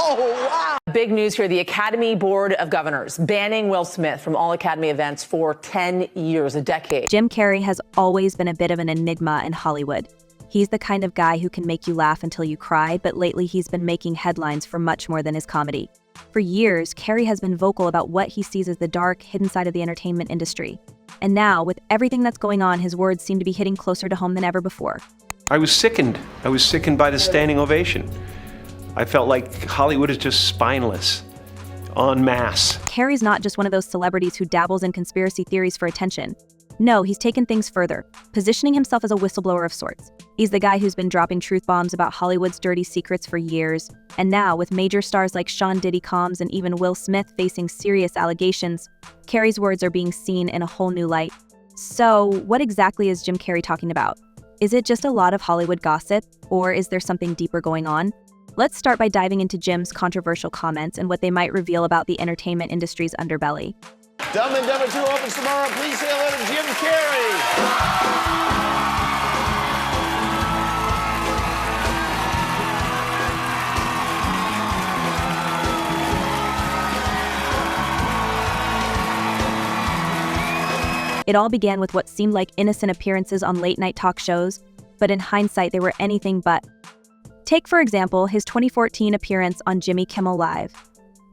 Oh, wow. Big news here. The Academy Board of Governors banning Will Smith from all Academy events for 10 years, a decade. Jim Carrey has always been a bit of an enigma in Hollywood. He's the kind of guy who can make you laugh until you cry, but lately he's been making headlines for much more than his comedy. For years, Carrey has been vocal about what he sees as the dark, hidden side of the entertainment industry. And now, with everything that's going on, his words seem to be hitting closer to home than ever before. I was sickened. I was sickened by the standing ovation. I felt like Hollywood is just spineless, en masse. Carrey's not just one of those celebrities who dabbles in conspiracy theories for attention. No, he's taken things further, positioning himself as a whistleblower of sorts. He's the guy who's been dropping truth bombs about Hollywood's dirty secrets for years. And now, with major stars like Diddy Combs and even Will Smith facing serious allegations, Carrey's words are being seen in a whole new light. So, what exactly is Jim Carrey talking about? Is it just a lot of Hollywood gossip, or is there something deeper going on? Let's start by diving into Jim's controversial comments and what they might reveal about the entertainment industry's underbelly. Dumb and Dumber 2 opens tomorrow. Please say hello to Jim Carrey. It all began with what seemed like innocent appearances on late-night talk shows, but in hindsight they were anything but. Take, for example, his 2014 appearance on Jimmy Kimmel Live.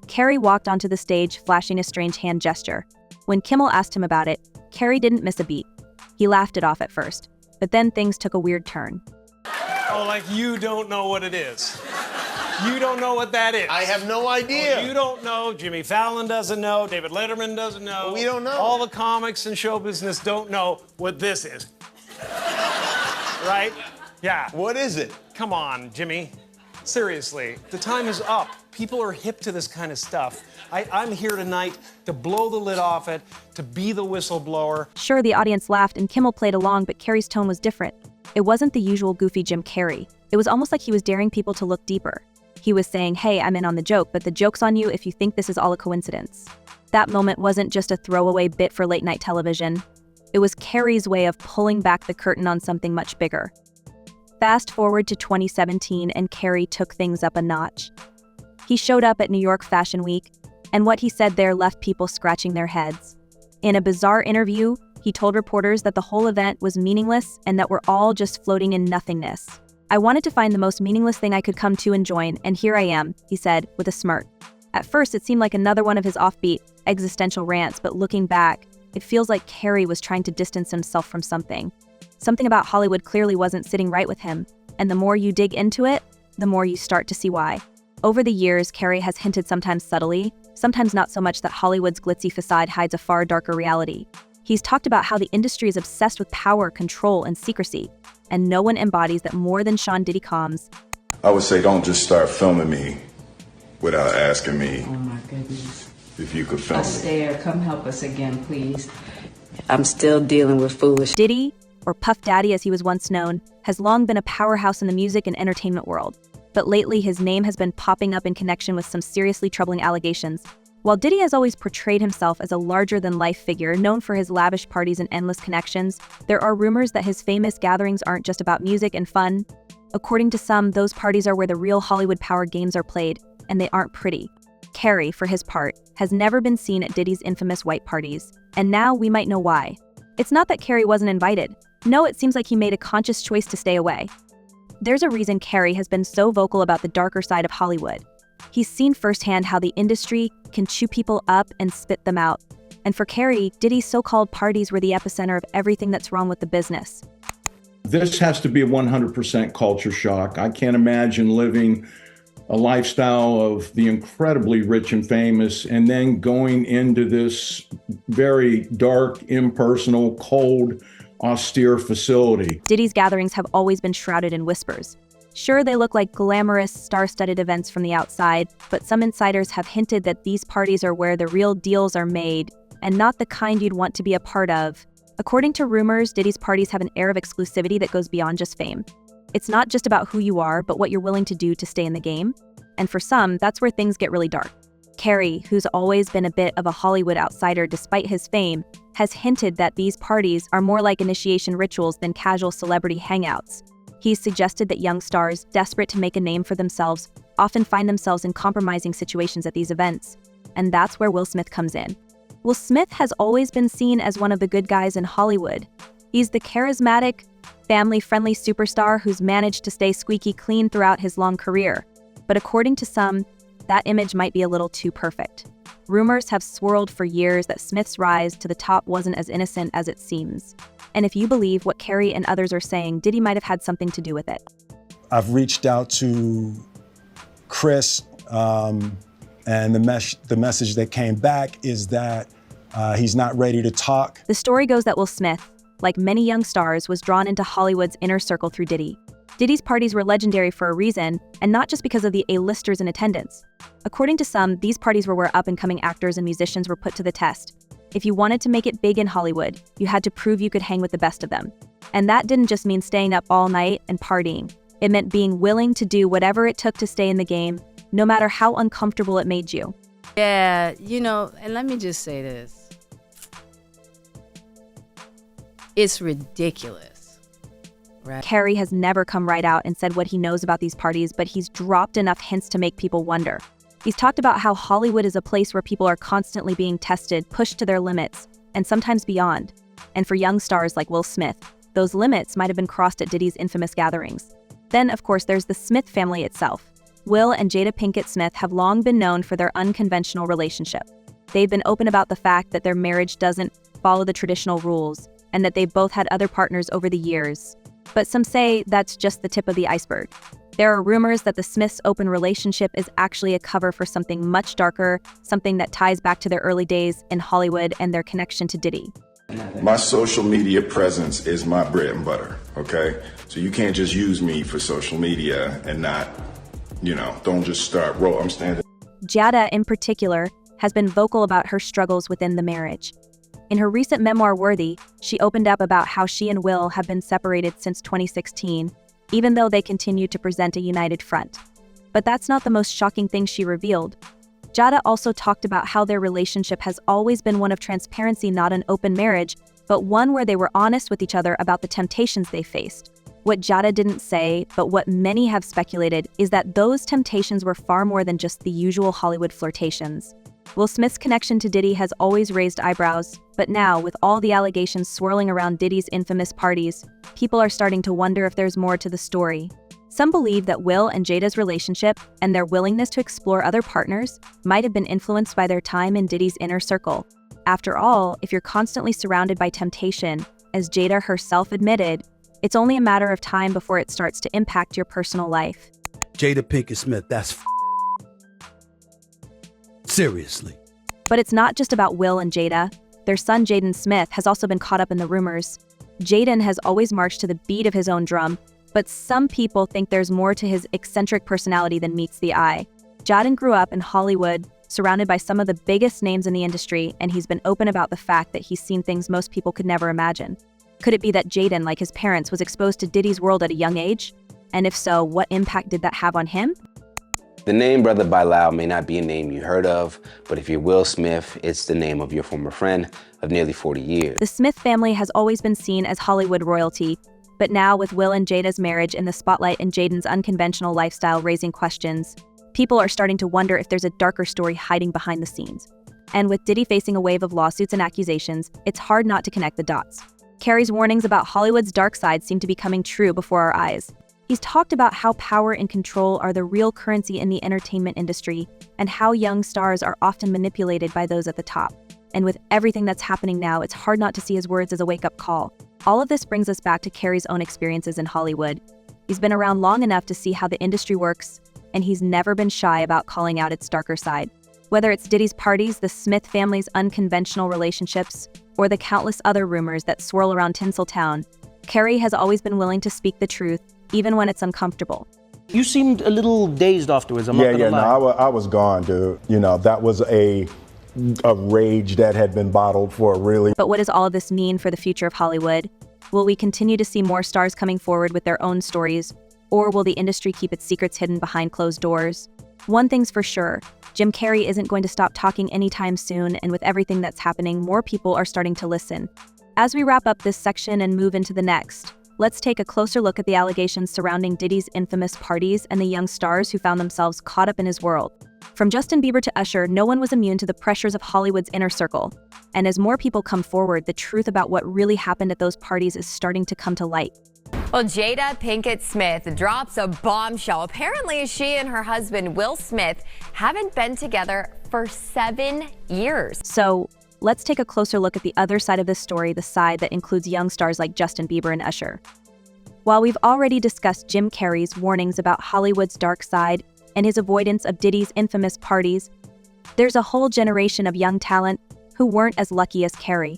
Carrey walked onto the stage flashing a strange hand gesture. When Kimmel asked him about it, Carrey didn't miss a beat. He laughed it off at first, but then things took a weird turn. Oh, like you don't know what it is. You don't know what that is. I have no idea. Oh, you don't know. Jimmy Fallon doesn't know. David Letterman doesn't know. We don't know. All the comics and show business don't know what this is. Right? Yeah. What is it? Come on, Jimmy. Seriously, the time is up. People are hip to this kind of stuff. I'm here tonight to blow the lid off it, to be the whistleblower. Sure, the audience laughed and Kimmel played along, but Carrey's tone was different. It wasn't the usual goofy Jim Carrey. It was almost like he was daring people to look deeper. He was saying, hey, I'm in on the joke, but the joke's on you if you think this is all a coincidence. That moment wasn't just a throwaway bit for late-night television. It was Carrey's way of pulling back the curtain on something much bigger. Fast forward to 2017 and Carrey took things up a notch. He showed up at New York Fashion Week, and what he said there left people scratching their heads. In a bizarre interview, he told reporters that the whole event was meaningless and that we're all just floating in nothingness. I wanted to find the most meaningless thing I could come to and join, and here I am, he said, with a smirk. At first, it seemed like another one of his offbeat, existential rants, but looking back, it feels like Carrey was trying to distance himself from something. Something about Hollywood clearly wasn't sitting right with him, and the more you dig into it, the more you start to see why. Over the years, Carrey has hinted sometimes subtly, sometimes not so much, that Hollywood's glitzy facade hides a far darker reality. He's talked about how the industry is obsessed with power, control, and secrecy, and no one embodies that more than Diddy Combs. I would say don't just start filming me without asking me Oh my goodness. if you could film me. Astaire, come help us again, please. I'm still dealing with foolish. Diddy, or Puff Daddy as he was once known, has long been a powerhouse in the music and entertainment world. But lately, his name has been popping up in connection with some seriously troubling allegations. While Diddy has always portrayed himself as a larger-than-life figure known for his lavish parties and endless connections, there are rumors that his famous gatherings aren't just about music and fun. According to some, those parties are where the real Hollywood power games are played, and they aren't pretty. Carrey, for his part, has never been seen at Diddy's infamous white parties, and now we might know why. It's not that Carrey wasn't invited. No, it seems like he made a conscious choice to stay away. There's a reason Carrey has been so vocal about the darker side of Hollywood. He's seen firsthand how the industry can chew people up and spit them out. And for Carrey, Diddy's so-called parties were the epicenter of everything that's wrong with the business. This has to be a 100% culture shock. I can't imagine living a lifestyle of the incredibly rich and famous and then going into this very dark, impersonal, cold, austere facility. Diddy's gatherings have always been shrouded in whispers. Sure, they look like glamorous, star-studded events from the outside, but some insiders have hinted that these parties are where the real deals are made, and not the kind you'd want to be a part of. According to rumors, Diddy's parties have an air of exclusivity that goes beyond just fame. It's not just about who you are, but what you're willing to do to stay in the game. And for some, that's where things get really dark. Carrey, who's always been a bit of a Hollywood outsider despite his fame, has hinted that these parties are more like initiation rituals than casual celebrity hangouts. He's suggested that young stars, desperate to make a name for themselves, often find themselves in compromising situations at these events. And that's where Will Smith comes in. Will Smith has always been seen as one of the good guys in Hollywood. He's the charismatic, family-friendly superstar who's managed to stay squeaky clean throughout his long career. But according to some, that image might be a little too perfect. Rumors have swirled for years that Smith's rise to the top wasn't as innocent as it seems. And if you believe what Carrey and others are saying, Diddy might have had something to do with it. I've reached out to Chris, and the message that came back is that he's not ready to talk. The story goes that Will Smith, like many young stars, was drawn into Hollywood's inner circle through Diddy. Diddy's parties were legendary for a reason, and not just because of the A-listers in attendance. According to some, these parties were where up-and-coming actors and musicians were put to the test. If you wanted to make it big in Hollywood, you had to prove you could hang with the best of them. And that didn't just mean staying up all night and partying. It meant being willing to do whatever it took to stay in the game, no matter how uncomfortable it made you. Yeah, and let me just say this. It's ridiculous, right? Carrey has never come right out and said what he knows about these parties, but he's dropped enough hints to make people wonder. He's talked about how Hollywood is a place where people are constantly being tested, pushed to their limits, and sometimes beyond. And for young stars like Will Smith, those limits might have been crossed at Diddy's infamous gatherings. Then, of course, there's the Smith family itself. Will and Jada Pinkett Smith have long been known for their unconventional relationship. They've been open about the fact that their marriage doesn't follow the traditional rules, and that they've both had other partners over the years. But some say that's just the tip of the iceberg. There are rumors that the Smiths' open relationship is actually a cover for something much darker, something that ties back to their early days in Hollywood and their connection to Diddy. My social media presence is my bread and butter, okay? So you can't just use me for social media and not, don't just start I'm standing. Jada, in particular, has been vocal about her struggles within the marriage. In her recent memoir, Worthy, she opened up about how she and Will have been separated since 2016, even though they continue to present a united front. But that's not the most shocking thing she revealed. Jada also talked about how their relationship has always been one of transparency, not an open marriage, but one where they were honest with each other about the temptations they faced. What Jada didn't say, but what many have speculated, is that those temptations were far more than just the usual Hollywood flirtations. Will Smith's connection to Diddy has always raised eyebrows, but now, with all the allegations swirling around Diddy's infamous parties, people are starting to wonder if there's more to the story. Some believe that Will and Jada's relationship and their willingness to explore other partners might have been influenced by their time in Diddy's inner circle. After all, if you're constantly surrounded by temptation, as Jada herself admitted, it's only a matter of time before it starts to impact your personal life. Jada Pinkett Smith, that's seriously. But it's not just about Will and Jada. Their son Jaden Smith has also been caught up in the rumors. Jaden has always marched to the beat of his own drum, but some people think there's more to his eccentric personality than meets the eye. Jaden grew up in Hollywood, surrounded by some of the biggest names in the industry, and he's been open about the fact that he's seen things most people could never imagine. Could it be that Jaden, like his parents, was exposed to Diddy's world at a young age? And if so, what impact did that have on him? The name Brother Bilal may not be a name you heard of, but if you're Will Smith, it's the name of your former friend of nearly 40 years. The Smith family has always been seen as Hollywood royalty, but now with Will and Jada's marriage in the spotlight and Jaden's unconventional lifestyle raising questions, people are starting to wonder if there's a darker story hiding behind the scenes. And with Diddy facing a wave of lawsuits and accusations, it's hard not to connect the dots. Carrey's warnings about Hollywood's dark side seem to be coming true before our eyes. He's talked about how power and control are the real currency in the entertainment industry, and how young stars are often manipulated by those at the top. And with everything that's happening now, it's hard not to see his words as a wake-up call. All of this brings us back to Carrey's own experiences in Hollywood. He's been around long enough to see how the industry works, and he's never been shy about calling out its darker side. Whether it's Diddy's parties, the Smith family's unconventional relationships, or the countless other rumors that swirl around Tinseltown, Carrey has always been willing to speak the truth, even when it's uncomfortable. You seemed a little dazed afterwards, I'm not gonna lie. No, I was gone, dude. That was a rage that had been bottled for a really... But what does all of this mean for the future of Hollywood? Will we continue to see more stars coming forward with their own stories, or will the industry keep its secrets hidden behind closed doors? One thing's for sure, Jim Carrey isn't going to stop talking anytime soon, and with everything that's happening, more people are starting to listen. As we wrap up this section and move into the next, let's take a closer look at the allegations surrounding Diddy's infamous parties and the young stars who found themselves caught up in his world. From Justin Bieber to Usher, no one was immune to the pressures of Hollywood's inner circle. And as more people come forward, the truth about what really happened at those parties is starting to come to light. Well, Jada Pinkett Smith drops a bombshell. Apparently, she and her husband, Will Smith, haven't been together for 7 years. So, let's take a closer look at the other side of this story, the side that includes young stars like Justin Bieber and Usher. While we've already discussed Jim Carrey's warnings about Hollywood's dark side and his avoidance of Diddy's infamous parties, there's a whole generation of young talent who weren't as lucky as Carrey.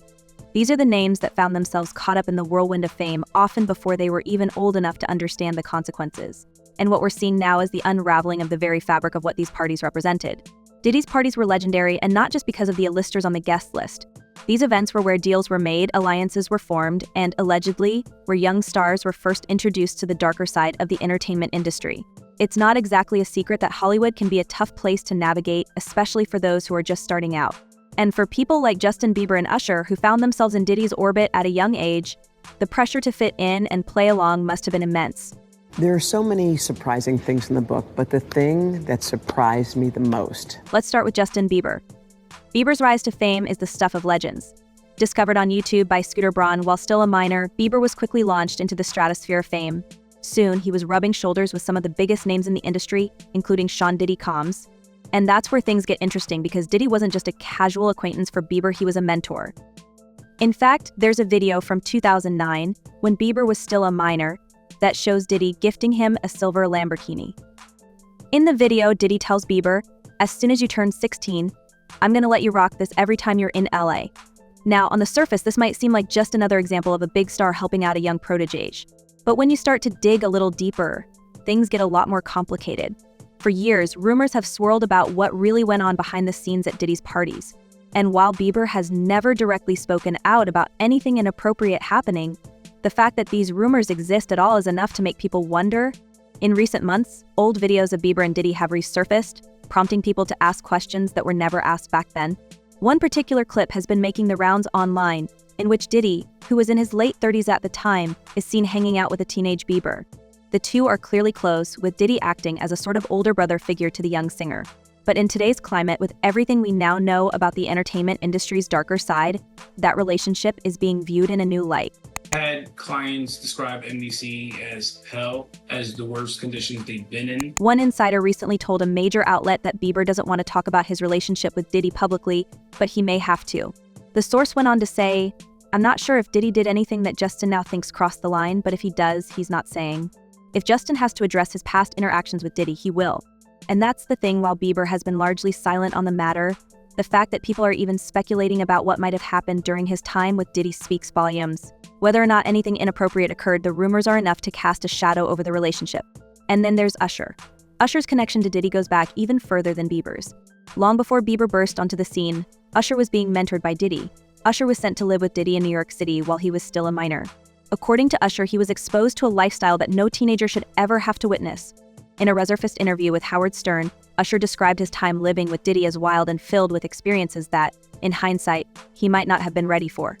These are the names that found themselves caught up in the whirlwind of fame often before they were even old enough to understand the consequences. And what we're seeing now is the unraveling of the very fabric of what these parties represented. Diddy's parties were legendary, and not just because of the A-listers on the guest list. These events were where deals were made, alliances were formed, and allegedly, where young stars were first introduced to the darker side of the entertainment industry. It's not exactly a secret that Hollywood can be a tough place to navigate, especially for those who are just starting out. And for people like Justin Bieber and Usher, who found themselves in Diddy's orbit at a young age, the pressure to fit in and play along must have been immense. There are so many surprising things in the book, but the thing that surprised me the most. Let's start with Justin Bieber. Bieber's rise to fame is the stuff of legends. Discovered on YouTube by Scooter Braun while still a minor, Bieber was quickly launched into the stratosphere of fame. Soon, he was rubbing shoulders with some of the biggest names in the industry, including Sean Diddy Combs. And that's where things get interesting, because Diddy wasn't just a casual acquaintance for Bieber, he was a mentor. In fact, there's a video from 2009, when Bieber was still a minor, that shows Diddy gifting him a silver Lamborghini. In the video, Diddy tells Bieber, "As soon as you turn 16, I'm gonna let you rock this every time you're in LA." Now, on the surface, this might seem like just another example of a big star helping out a young protege. But when you start to dig a little deeper, things get a lot more complicated. For years, rumors have swirled about what really went on behind the scenes at Diddy's parties. And while Bieber has never directly spoken out about anything inappropriate happening, the fact that these rumors exist at all is enough to make people wonder. In recent months, old videos of Bieber and Diddy have resurfaced, prompting people to ask questions that were never asked back then. One particular clip has been making the rounds online, in which Diddy, who was in his late 30s at the time, is seen hanging out with a teenage Bieber. The two are clearly close, with Diddy acting as a sort of older brother figure to the young singer. But in today's climate, with everything we now know about the entertainment industry's darker side, that relationship is being viewed in a new light. I had clients describe NBC as hell, as the worst conditions they've been in. One insider recently told a major outlet that Bieber doesn't want to talk about his relationship with Diddy publicly, but he may have to. The source went on to say, "I'm not sure if Diddy did anything that Justin now thinks crossed the line, but if he does, he's not saying." If Justin has to address his past interactions with Diddy, he will. And that's the thing, while Bieber has been largely silent on the matter, the fact that people are even speculating about what might have happened during his time with Diddy speaks volumes. Whether or not anything inappropriate occurred, the rumors are enough to cast a shadow over the relationship. And then there's Usher. Usher's connection to Diddy goes back even further than Bieber's. Long before Bieber burst onto the scene, Usher was being mentored by Diddy. Usher was sent to live with Diddy in New York City while he was still a minor. According to Usher, he was exposed to a lifestyle that no teenager should ever have to witness. In a resurfaced interview with Howard Stern, Usher described his time living with Diddy as wild and filled with experiences that, in hindsight, he might not have been ready for.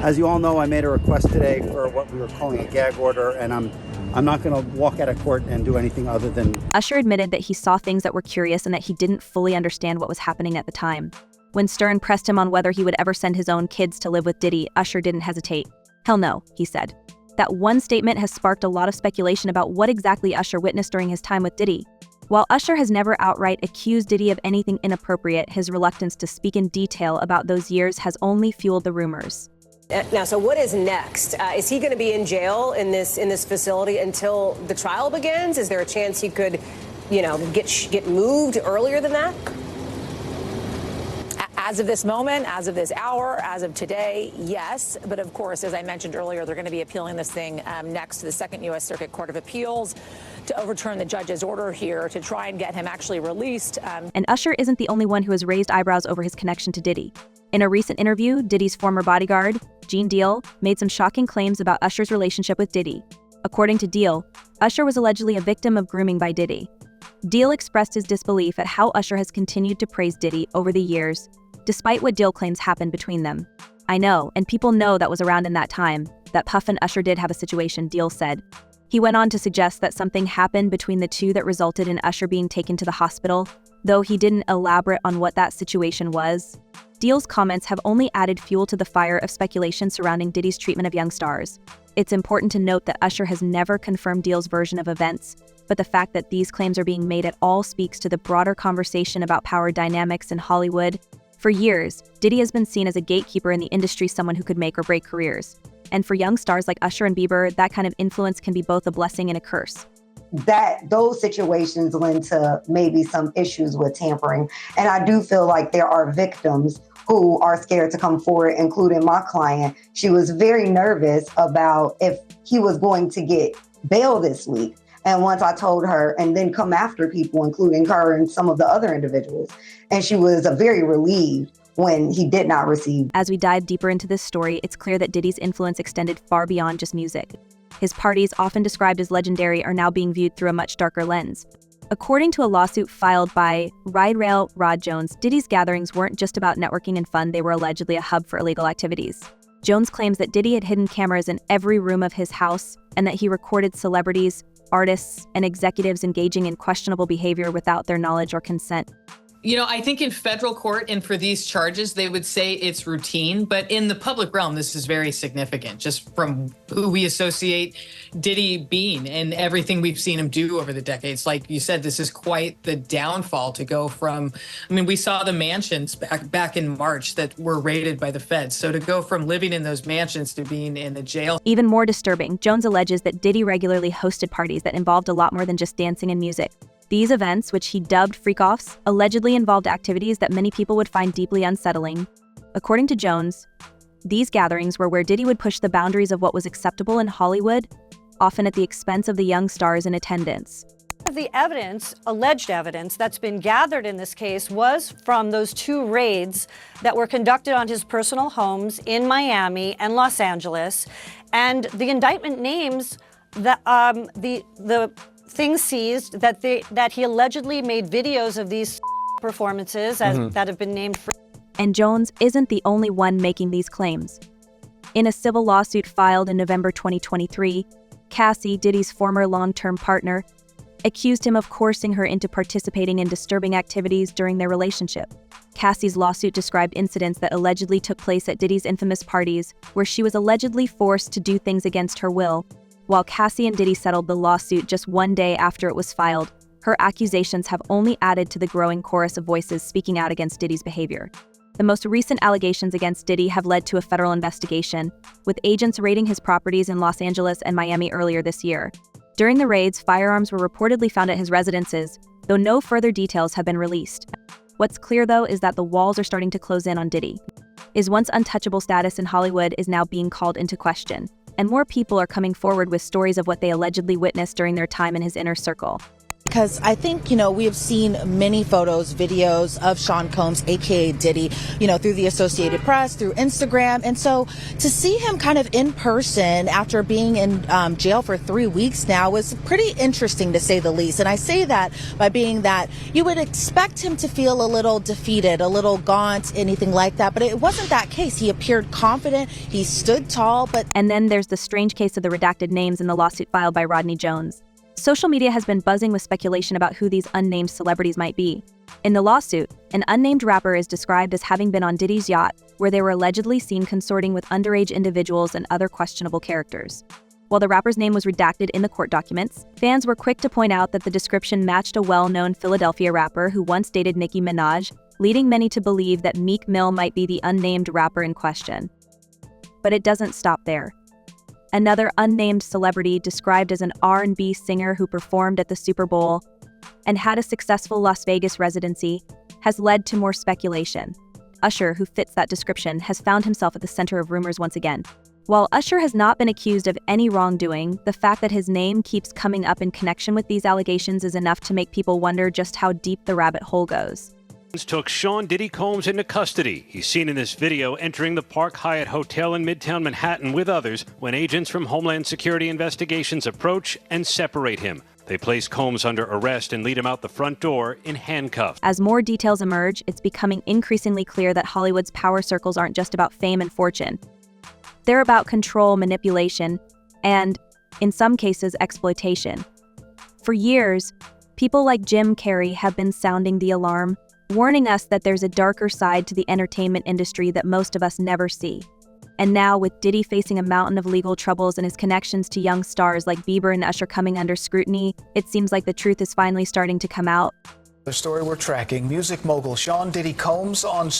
As you all know, I made a request today for what we were calling a gag order, and I'm not going to walk out of court and do anything other than... Usher admitted that he saw things that were curious and that he didn't fully understand what was happening at the time. When Stern pressed him on whether he would ever send his own kids to live with Diddy, Usher didn't hesitate. "Hell no," he said. That one statement has sparked a lot of speculation about what exactly Usher witnessed during his time with Diddy. While Usher has never outright accused Diddy of anything inappropriate, his reluctance to speak in detail about those years has only fueled the rumors. Now, so what is next? Is he going to be in jail in this facility until the trial begins? Is there a chance he could, get moved earlier than that? As of this moment, as of this hour, as of today, yes. But of course, as I mentioned earlier, they're going to be appealing this thing next to the Second U.S. Circuit Court of Appeals to overturn the judge's order here to try and get him actually released. And Usher isn't the only one who has raised eyebrows over his connection to Diddy. In a recent interview, Diddy's former bodyguard, Gene Deal, made some shocking claims about Usher's relationship with Diddy. According to Deal, Usher was allegedly a victim of grooming by Diddy. Deal expressed his disbelief at how Usher has continued to praise Diddy over the years, despite what Deal claims happened between them. "I know, and people know that was around in that time. that Puff and Usher did have a situation, Deal said. He went on to suggest that something happened between the two that resulted in Usher being taken to the hospital, though he didn't elaborate on what that situation was. Deal's comments have only added fuel to the fire of speculation surrounding Diddy's treatment of young stars. It's important to note that Usher has never confirmed Deal's version of events, but the fact that these claims are being made at all speaks to the broader conversation about power dynamics in Hollywood. For years, Diddy has been seen as a gatekeeper in the industry, someone who could make or break careers. And for young stars like Usher and Bieber, that kind of influence can be both a blessing and a curse. Those situations lend to maybe some issues with tampering. And I do feel like there are victims who are scared to come forward, including my client. She was very nervous about if he was going to get bail this week. And once I told her, and then come after people, including her and some of the other individuals. And she was very relieved when he did not receive. As we dive deeper into this story, it's clear that Diddy's influence extended far beyond just music. His parties, often described as legendary, are now being viewed through a much darker lens. According to a lawsuit filed by Ride Rail Rod Jones, Diddy's gatherings weren't just about networking and fun, they were allegedly a hub for illegal activities. Jones claims that Diddy had hidden cameras in every room of his house and that he recorded celebrities, artists, and executives engaging in questionable behavior without their knowledge or consent. You know, I think in federal court and for these charges, they would say it's routine, but in the public realm, this is very significant, just from who we associate Diddy being and everything we've seen him do over the decades. Like you said, this is quite the downfall to go from, I mean, we saw the mansions back in March that were raided by the feds. So to go from living in those mansions to being in a jail. Even more disturbing, Jones alleges that Diddy regularly hosted parties that involved a lot more than just dancing and music. These events, which he dubbed freak-offs, allegedly involved activities that many people would find deeply unsettling. According to Jones, these gatherings were where Diddy would push the boundaries of what was acceptable in Hollywood, often at the expense of the young stars in attendance. The evidence, alleged evidence, that's been gathered in this case was from those two raids that were conducted on his personal homes in Miami and Los Angeles. And the indictment names the things seized that he allegedly made videos of these performances that have been named. And Jones isn't the only one making these claims. In a civil lawsuit filed in November 2023, Cassie, Diddy's former long-term partner, accused him of coercing her into participating in disturbing activities during their relationship. Cassie's lawsuit described incidents that allegedly took place at Diddy's infamous parties, where she was allegedly forced to do things against her will. While Cassie and Diddy settled the lawsuit just one day after it was filed, her accusations have only added to the growing chorus of voices speaking out against Diddy's behavior. The most recent allegations against Diddy have led to a federal investigation, with agents raiding his properties in Los Angeles and Miami earlier this year. During the raids, firearms were reportedly found at his residences, though no further details have been released. What's clear, though, is that the walls are starting to close in on Diddy. His once untouchable status in Hollywood is now being called into question, and more people are coming forward with stories of what they allegedly witnessed during their time in his inner circle. Because I think, we have seen many photos, videos of Sean Combs, aka Diddy, through the Associated Press, through Instagram. And so to see him kind of in person after being in jail for 3 weeks now was pretty interesting, to say the least. And I say that by being that you would expect him to feel a little defeated, a little gaunt, anything like that. But it wasn't that case. He appeared confident. He stood tall. And then there's the strange case of the redacted names in the lawsuit filed by Rodney Jones. Social media has been buzzing with speculation about who these unnamed celebrities might be. In the lawsuit, an unnamed rapper is described as having been on Diddy's yacht, where they were allegedly seen consorting with underage individuals and other questionable characters. While the rapper's name was redacted in the court documents, fans were quick to point out that the description matched a well-known Philadelphia rapper who once dated Nicki Minaj, leading many to believe that Meek Mill might be the unnamed rapper in question. But it doesn't stop there. Another unnamed celebrity, described as an R&B singer who performed at the Super Bowl and had a successful Las Vegas residency, has led to more speculation. Usher, who fits that description, has found himself at the center of rumors once again. While Usher has not been accused of any wrongdoing, the fact that his name keeps coming up in connection with these allegations is enough to make people wonder just how deep the rabbit hole goes. Took Sean Diddy Combs into custody. He's seen in this video entering the Park Hyatt Hotel in Midtown Manhattan with others when agents from Homeland Security Investigations approach and separate him. They place Combs under arrest and lead him out the front door in handcuffs. As more details emerge, it's becoming increasingly clear that Hollywood's power circles aren't just about fame and fortune. They're about control, manipulation, and, in some cases, exploitation. For years, people like Jim Carrey have been sounding the alarm, warning us that there's a darker side to the entertainment industry that most of us never see. And now, with Diddy facing a mountain of legal troubles and his connections to young stars like Bieber and Usher coming under scrutiny, it seems like the truth is finally starting to come out. The story we're tracking, music mogul Sean Diddy Combs on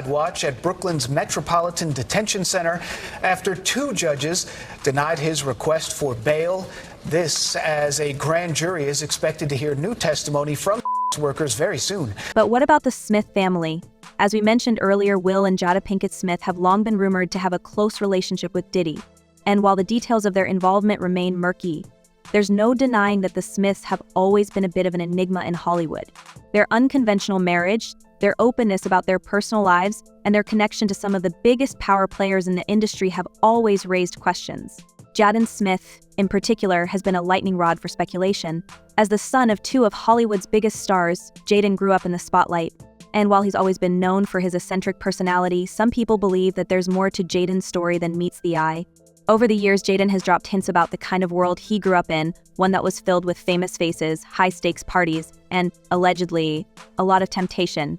watch at Brooklyn's Metropolitan Detention Center after 2 judges denied his request for bail. This as a grand jury is expected to hear new testimony from workers very soon. But what about the Smith family? As we mentioned earlier, Will and Jada Pinkett Smith have long been rumored to have a close relationship with Diddy. And while the details of their involvement remain murky, there's no denying that the Smiths have always been a bit of an enigma in Hollywood. Their unconventional marriage, their openness about their personal lives, and their connection to some of the biggest power players in the industry have always raised questions. Jaden Smith, in particular, has been a lightning rod for speculation. As the son of 2 of Hollywood's biggest stars, Jaden grew up in the spotlight. And while he's always been known for his eccentric personality, some people believe that there's more to Jaden's story than meets the eye. Over the years, Jaden has dropped hints about the kind of world he grew up in, one that was filled with famous faces, high-stakes parties, and, allegedly, a lot of temptation.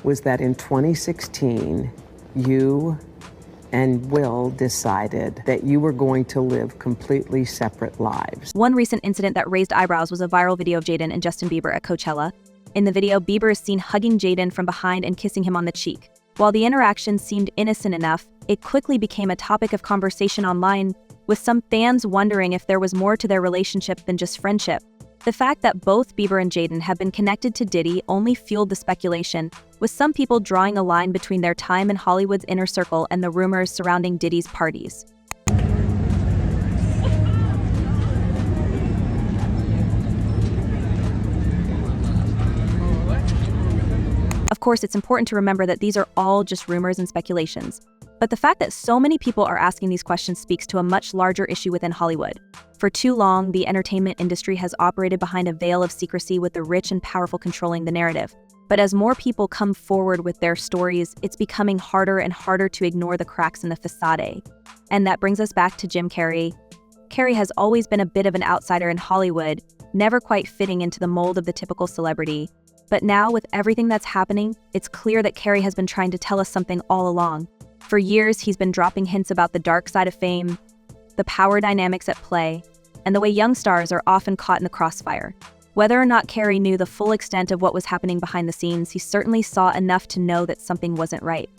Was that in 2016, you and Will decided that you were going to live completely separate lives. One recent incident that raised eyebrows was a viral video of Jaden and Justin Bieber at Coachella. In the video, Bieber is seen hugging Jaden from behind and kissing him on the cheek. While the interaction seemed innocent enough, it quickly became a topic of conversation online, with some fans wondering if there was more to their relationship than just friendship. The fact that both Bieber and Jaden have been connected to Diddy only fueled the speculation, with some people drawing a line between their time in Hollywood's inner circle and the rumors surrounding Diddy's parties. Of course, it's important to remember that these are all just rumors and speculations. But the fact that so many people are asking these questions speaks to a much larger issue within Hollywood. For too long, the entertainment industry has operated behind a veil of secrecy, with the rich and powerful controlling the narrative. But as more people come forward with their stories, it's becoming harder and harder to ignore the cracks in the facade. And that brings us back to Jim Carrey. Carrey has always been a bit of an outsider in Hollywood, never quite fitting into the mold of the typical celebrity. But now, with everything that's happening, it's clear that Carrey has been trying to tell us something all along. For years, he's been dropping hints about the dark side of fame, the power dynamics at play, and the way young stars are often caught in the crossfire. Whether or not Carrey knew the full extent of what was happening behind the scenes, he certainly saw enough to know that something wasn't right.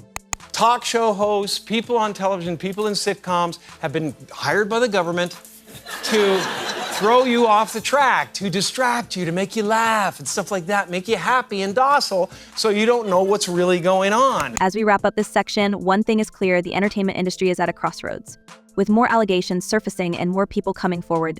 Talk show hosts, people on television, people in sitcoms have been hired by the government to throw you off the track, to distract you, to make you laugh and stuff like that, make you happy and docile so you don't know what's really going on. As we wrap up this section, one thing is clear: the entertainment industry is at a crossroads. With more allegations surfacing and more people coming forward,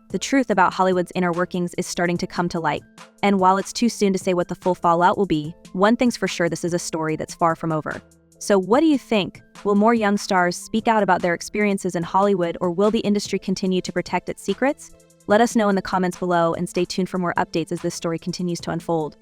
the truth about Hollywood's inner workings is starting to come to light. And while it's too soon to say what the full fallout will be, one thing's for sure: this is a story that's far from over. So what do you think? Will more young stars speak out about their experiences in Hollywood, or will the industry continue to protect its secrets? Let us know in the comments below, and stay tuned for more updates as this story continues to unfold.